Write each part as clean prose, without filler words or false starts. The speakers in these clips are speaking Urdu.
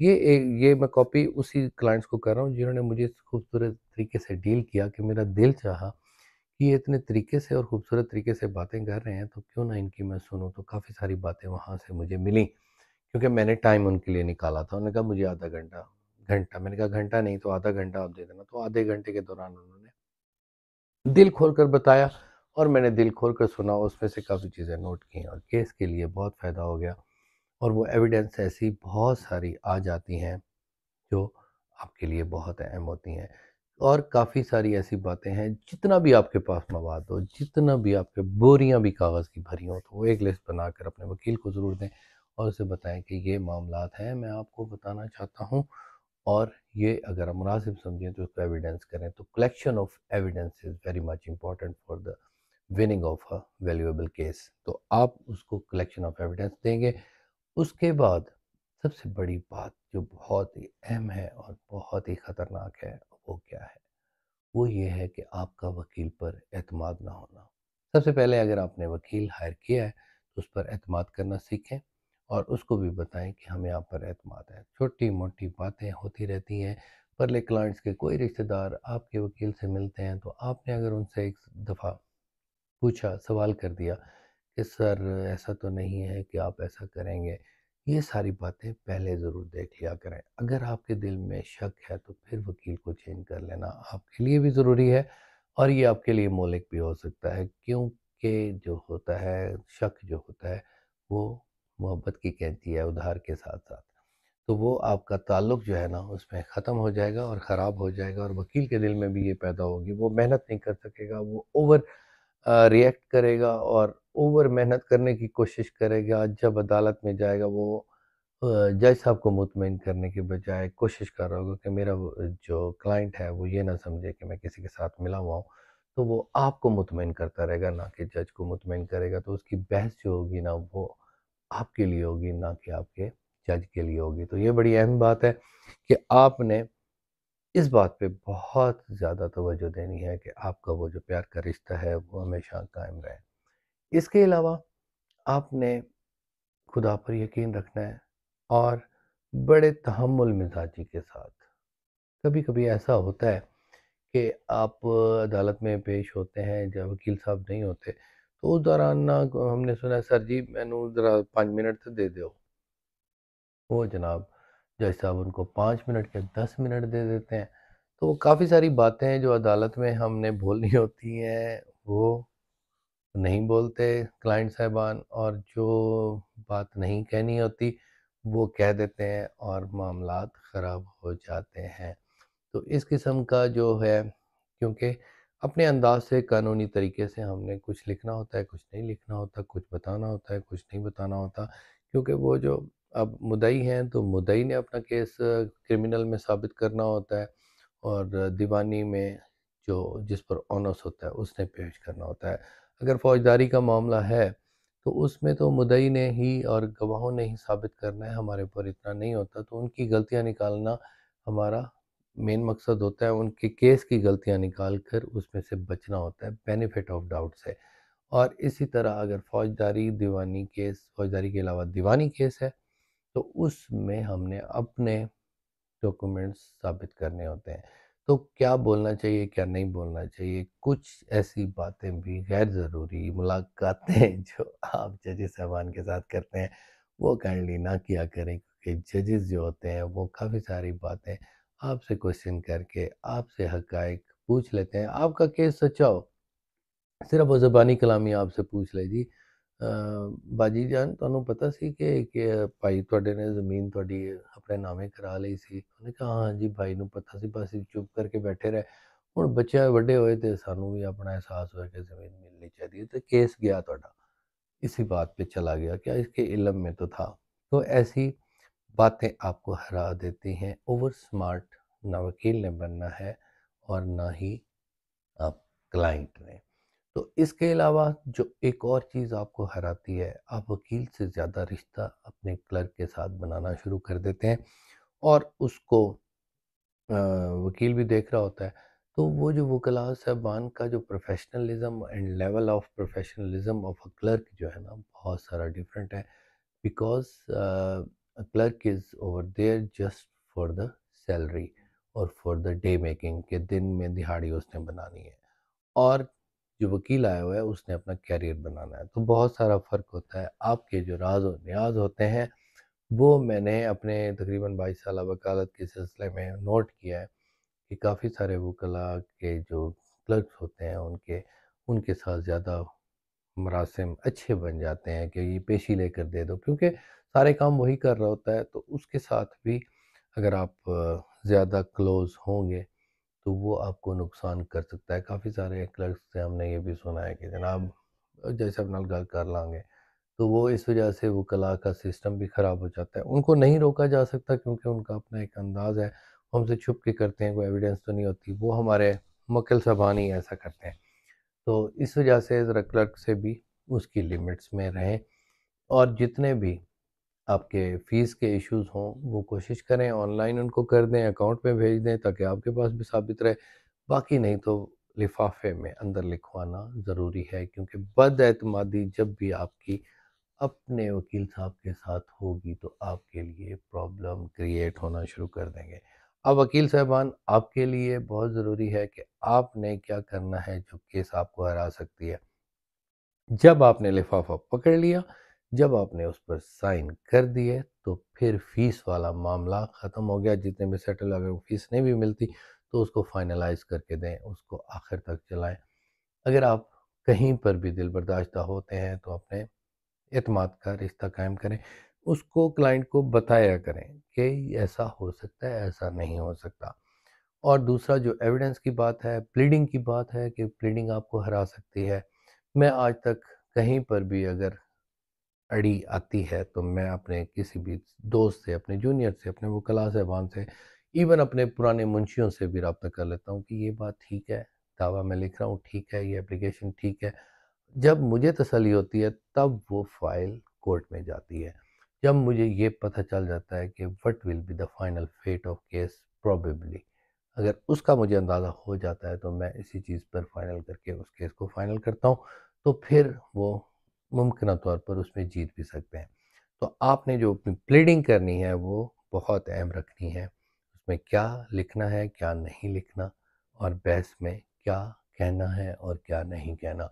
یہ میں کاپی اسی کلائنٹس کو کر رہا ہوں جنہوں نے مجھے اس خوبصورت طریقے سے ڈیل کیا کہ میرا دل چاہا کہ یہ اتنے طریقے سے اور خوبصورت طریقے سے باتیں کر رہے ہیں تو کیوں نہ ان کی میں سنوں. تو کافی ساری باتیں وہاں سے مجھے ملیں کیونکہ میں نے ٹائم ان کے لیے نکالا تھا. انہوں نے کہا مجھے آدھا گھنٹہ. میں نے کہا گھنٹہ نہیں تو آدھا گھنٹہ آپ دے دینا. تو آدھے گھنٹے کے دوران انہوں نے دل کھول کر بتایا اور میں نے دل کھول کر سنا. اس میں سے کافی چیزیں نوٹ کی اور کیس کے لیے بہت فائدہ ہو گیا. اور وہ ایویڈنس ایسی بہت ساری آ جاتی ہیں جو آپ کے لیے بہت اہم ہوتی ہیں. اور کافی ساری ایسی باتیں ہیں جتنا بھی آپ کے پاس مواد ہو، جتنا بھی آپ کے بوریاں بھی کاغذ کی بھری ہوں تو وہ ایک لسٹ بنا کر اپنے وکیل کو ضرور دیں اور اسے بتائیں کہ یہ معاملات ہیں میں آپ کو بتانا چاہتا ہوں. اور یہ اگر ہم مناسب سمجھیں تو اس کو ایویڈنس کریں. تو collection of evidence is very much important for the winning of a valuable case. تو آپ اس کو کلیکشن آف ایویڈنس دیں گے. اس کے بعد سب سے بڑی بات جو بہت ہی اہم ہے اور بہت ہی خطرناک ہے وہ کیا ہے؟ وہ یہ ہے کہ آپ کا وکیل پر اعتماد نہ ہونا. سب سے پہلے اگر آپ نے وکیل ہائر کیا ہے تو اس پر اعتماد کرنا سیکھیں اور اس کو بھی بتائیں کہ ہمیں آپ پر اعتماد ہے. چھوٹی موٹی باتیں ہوتی رہتی ہیں. پرلے کلائنٹس کے کوئی رشتہ دار آپ کے وکیل سے ملتے ہیں تو آپ نے اگر ان سے ایک دفعہ پوچھا، سوال کر دیا کہ سر ایسا تو نہیں ہے کہ آپ ایسا کریں گے، یہ ساری باتیں پہلے ضرور دیکھ لیا کریں. اگر آپ کے دل میں شک ہے تو پھر وکیل کو چینج کر لینا آپ کے لیے بھی ضروری ہے اور یہ آپ کے لیے مہلک بھی ہو سکتا ہے کیونکہ جو ہوتا ہے شک جو ہوتا ہے وہ محبت کی کینچی ہے ادھار کے ساتھ ساتھ. تو وہ آپ کا تعلق جو ہے نا اس میں ختم ہو جائے گا اور خراب ہو جائے گا اور وکیل کے دل میں بھی یہ پیدا ہوگی. وہ محنت نہیں کر سکے گا، وہ اوور ریئیکٹ کرے گا اور اوور محنت کرنے کی کوشش کرے گا. جب عدالت میں جائے گا وہ جج صاحب کو مطمئن کرنے کے بجائے کوشش کر رہا ہوگا کہ میرا جو کلائنٹ ہے وہ یہ نہ سمجھے کہ میں کسی کے ساتھ ملا ہوا ہوں. تو وہ آپ کو مطمئن کرتا رہے گا نہ کہ جج کو مطمئن کرے گا. تو اس کی بحث جو ہوگی نا وہ آپ کے لیے ہوگی نہ کہ آپ کے جج کے لیے ہوگی. تو یہ بڑی اہم بات ہے کہ آپ نے اس بات پہ بہت زیادہ توجہ دینی ہے کہ آپ کا وہ جو پیار کا رشتہ ہے وہ ہمیشہ قائم رہے. اس کے علاوہ آپ نے خدا پر یقین رکھنا ہے اور بڑے تحمل مزاجی کے ساتھ. کبھی کبھی ایسا ہوتا ہے کہ آپ عدالت میں پیش ہوتے ہیں جب وکیل صاحب نہیں ہوتے تو اس دوران نہ ہم نے سنا سر جی میں نے ذرا 5 منٹ تو دے دو. وہ جناب جج صاحب ان کو 5 منٹ کے 10 منٹ دے دیتے ہیں. تو وہ کافی ساری باتیں ہیں جو عدالت میں ہم نے بولنی ہوتی ہیں وہ نہیں بولتے کلائنٹ صاحبان اور جو بات نہیں کہنی ہوتی وہ کہہ دیتے ہیں اور معاملات خراب ہو جاتے ہیں. تو اس قسم کا جو ہے کیونکہ اپنے انداز سے قانونی طریقے سے ہم نے کچھ لکھنا ہوتا ہے کچھ نہیں لکھنا ہوتا، کچھ بتانا ہوتا ہے کچھ نہیں بتانا ہوتا کیونکہ وہ جو اب مدعی ہیں تو مدعی نے اپنا کیس کرمنل میں ثابت کرنا ہوتا ہے اور دیوانی میں جو جس پر اونس ہوتا ہے اس نے پیش کرنا ہوتا ہے. اگر فوجداری کا معاملہ ہے تو اس میں تو مدعی نے ہی اور گواہوں نے ہی ثابت کرنا ہے، ہمارے اوپر اتنا نہیں ہوتا. تو ان کی غلطیاں نکالنا ہمارا مین مقصد ہوتا ہے. ان کے کیس کی غلطیاں نکال کر اس میں سے بچنا ہوتا ہے بینیفٹ آف ڈاؤٹ سے. اور اسی طرح اگر فوجداری دیوانی کیس، فوجداری کے علاوہ دیوانی کیس ہے تو اس میں ہم نے اپنے ڈاکومنٹس ثابت کرنے ہوتے ہیں. تو کیا بولنا چاہیے کیا نہیں بولنا چاہیے، کچھ ایسی باتیں بھی غیر ضروری ملاقاتیں جو آپ ججز صاحبان کے ساتھ کرتے ہیں وہ کائنڈلی نہ کیا کریں کیونکہ ججز جو ہوتے ہیں وہ کافی ساری باتیں آپ سے کوشچن کر کے آپ سے حقائق پوچھ لیتے ہیں. آپ کا کیس سچا ہو صرف وہ زبانی کلامی آپ سے پوچھ لے جی باجی جان تمہیں پتہ سی کہ بھائی تواڈے نے زمین تواڈی اپنے نامے کرا لئی سی. انہوں نے کہا ہاں جی بھائی نوں پتہ سی بس چپ کر کے بیٹھے رہے. ہن بچے وڈے ہوئے تے سانوں بھی اپنا احساس ہوا کہ زمین ملنی چاہیے تے کیس گیا تواڈا اسی بات پہ چلا گیا کیا اس کے علم میں تو تھا. تو ایسی باتیں آپ کو ہرا دیتی ہیں. اوور سمارٹ نہ وکیل نے بننا ہے اور نہ ہی آپ کلائنٹ نے. تو اس کے علاوہ جو ایک اور چیز آپ کو ہراتی ہے آپ وکیل سے زیادہ رشتہ اپنے کلرک کے ساتھ بنانا شروع کر دیتے ہیں اور اس کو وکیل بھی دیکھ رہا ہوتا ہے. تو وہ جو وکلاء صاحبان کا جو professionalism and level of professionalism of a clerk جو ہے نا بہت سارا ڈیفرنٹ ہے because clerk is over there just for the salary اور for the day making کہ دن میں دہاڑی اس نے بنانی ہے، اور جو وکیل آیا ہوا ہے اس نے اپنا کیریئر بنانا ہے. تو بہت سارا فرق ہوتا ہے. آپ کے جو راز و نیاز ہوتے ہیں وہ میں نے اپنے تقریباً 22 سالہ وکالت کے سلسلے میں نوٹ کیا ہے کہ کافی سارے وکلاء کے جو کلرکس ہوتے ہیں ان کے ساتھ زیادہ مراسم اچھے بن جاتے ہیں کہ یہ پیشی لے کر دے دو، کیونکہ سارے کام وہی کر رہا ہوتا ہے. تو اس کے ساتھ بھی اگر آپ زیادہ کلوز ہوں گے تو وہ آپ کو نقصان کر سکتا ہے. کافی سارے کلرکس سے ہم نے یہ بھی سنا ہے کہ جناب جیسے اپنا گل کر لیں گے، تو وہ اس وجہ سے وکلاء کا سسٹم بھی خراب ہو جاتا ہے. ان کو نہیں روکا جا سکتا کیونکہ ان کا اپنا ایک انداز ہے، ہم سے چھپ کے کرتے ہیں، کوئی ایویڈنس تو نہیں ہوتی. وہ ہمارے موکل صاحبان ہی ایسا کرتے ہیں. تو اس وجہ سے ذرا کلرک سے بھی اس کی لیمٹس میں رہیں، اور جتنے بھی آپ کے فیس کے ایشوز ہوں وہ کوشش کریں آن لائن ان کو کر دیں، اکاؤنٹ میں بھیج دیں تاکہ آپ کے پاس بھی ثابت رہے. باقی نہیں تو لفافے میں اندر لکھوانا ضروری ہے، کیونکہ بد اعتمادی جب بھی آپ کی اپنے وکیل صاحب کے ساتھ ہوگی تو آپ کے لیے پرابلم کریٹ ہونا شروع کر دیں گے. اب وکیل صاحبان آپ کے لیے بہت ضروری ہے کہ آپ نے کیا کرنا ہے جو کیس آپ کو ہرا سکتی ہے. جب آپ نے لفافہ پکڑ لیا، جب آپ نے اس پر سائن کر دیے تو پھر فیس والا معاملہ ختم ہو گیا. جتنے بھی سیٹل، اگر فیس نہیں بھی ملتی تو اس کو فائنلائز کر کے دیں، اس کو آخر تک چلائیں. اگر آپ کہیں پر بھی دل برداشتہ ہوتے ہیں تو اپنے اعتماد کا رشتہ قائم کریں، اس کو کلائنٹ کو بتایا کریں کہ ایسا ہو سکتا ہے، ایسا نہیں ہو سکتا. اور دوسرا جو ایویڈنس کی بات ہے، پلیڈنگ کی بات ہے کہ پلیڈنگ آپ کو ہرا سکتی ہے. میں آج تک کہیں پر بھی اگر اڑی آتی ہے تو میں اپنے کسی بھی دوست سے، اپنے جونیئر سے، اپنے وکلاء صاحبان سے، ایون اپنے پرانے منشیوں سے بھی رابطہ کر لیتا ہوں کہ یہ بات ٹھیک ہے، دعویٰ میں لکھ رہا ہوں ٹھیک ہے، یہ اپلیکیشن ٹھیک ہے. جب مجھے تسلی ہوتی ہے تب وہ فائل کورٹ میں جاتی ہے. جب مجھے یہ پتہ چل جاتا ہے کہ what will be the final fate of case probably، اگر اس کا مجھے اندازہ ہو جاتا ہے تو میں اسی چیز پر فائنل کر کے اس کیس کو فائنل کرتا ہوں. تو پھر وہ ممکنہ طور پر اس میں جیت بھی سکتے ہیں. تو آپ نے جو اپنی پلیڈنگ کرنی ہے وہ بہت اہم رکھنی ہے. اس میں کیا لکھنا ہے، کیا نہیں لکھنا، اور بحث میں کیا کہنا ہے اور کیا نہیں کہنا.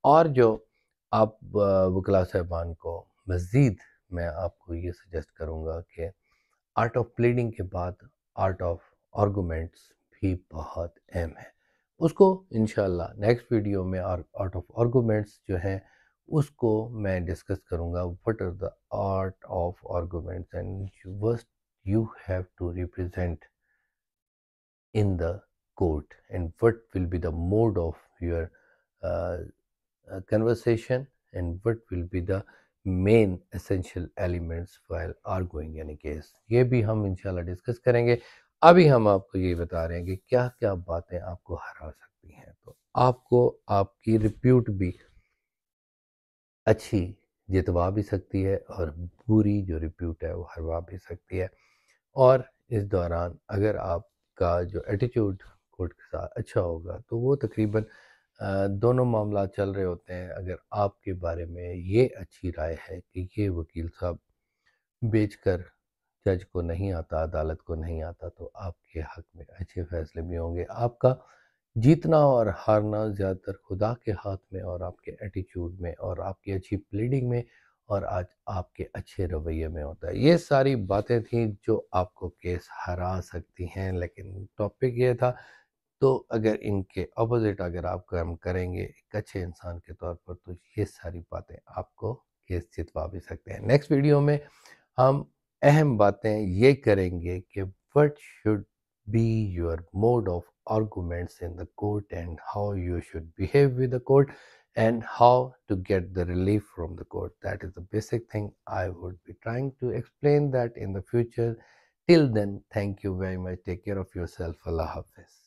اور جو آپ وکلاء صاحبان کو مزید میں آپ کو یہ سجیسٹ کروں گا کہ آرٹ آف پلیڈنگ کے بعد آرٹ آف آرگومنٹس بھی بہت اہم ہے. اس کو انشاءاللہ نیکسٹ ویڈیو میں آرٹ آف آرگومنٹس جو ہیں اس کو میں ڈسکس کروں گا. what are the art of arguments and what you have to represent in the court and what will be the mode of your uh, conversation and what will be the main essential elements while arguing any case. یہ بھی ہم انشاءاللہ ڈسکس کریں گے. ابھی ہم آپ کو یہ بتا رہے ہیں کہ کیا کیا باتیں آپ کو ہرا سکتی ہیں. تو آپ کو آپ کی ریپیوٹ بھی اچھی جتوا بھی سکتی ہے اور بری جو ریپیوٹ ہے وہ ہروا بھی سکتی ہے. اور اس دوران اگر آپ کا جو ایٹیٹیوڈ کورٹ کے ساتھ اچھا ہوگا تو وہ تقریباً دونوں معاملات چل رہے ہوتے ہیں. اگر آپ کے بارے میں یہ اچھی رائے ہے کہ یہ وکیل صاحب بیچ کر جج کو نہیں آتا، عدالت کو نہیں آتا، تو آپ کے حق میں اچھے فیصلے بھی ہوں گے. آپ کا جیتنا اور ہارنا زیادہ تر خدا کے ہاتھ میں اور آپ کے ایٹیٹیوڈ میں اور آپ کی اچھی پلیڈنگ میں اور آج آپ کے اچھے رویے میں ہوتا ہے. یہ ساری باتیں تھیں جو آپ کو کیس ہرا سکتی ہیں، لیکن ٹاپک یہ تھا. تو اگر ان کے اپوزٹ اگر آپ کام کریں گے ایک اچھے انسان کے طور پر تو یہ ساری باتیں آپ کو کیس جتوا بھی سکتے ہیں. نیکسٹ ویڈیو میں ہم اہم باتیں یہ کریں گے کہ what should be your mode of arguments in the court and how you should behave with the court and how to get the relief from the court. That is the basic thing. I would be trying to explain that in the future. Till then, thank you very much. Take care of yourself. Allah Hafiz.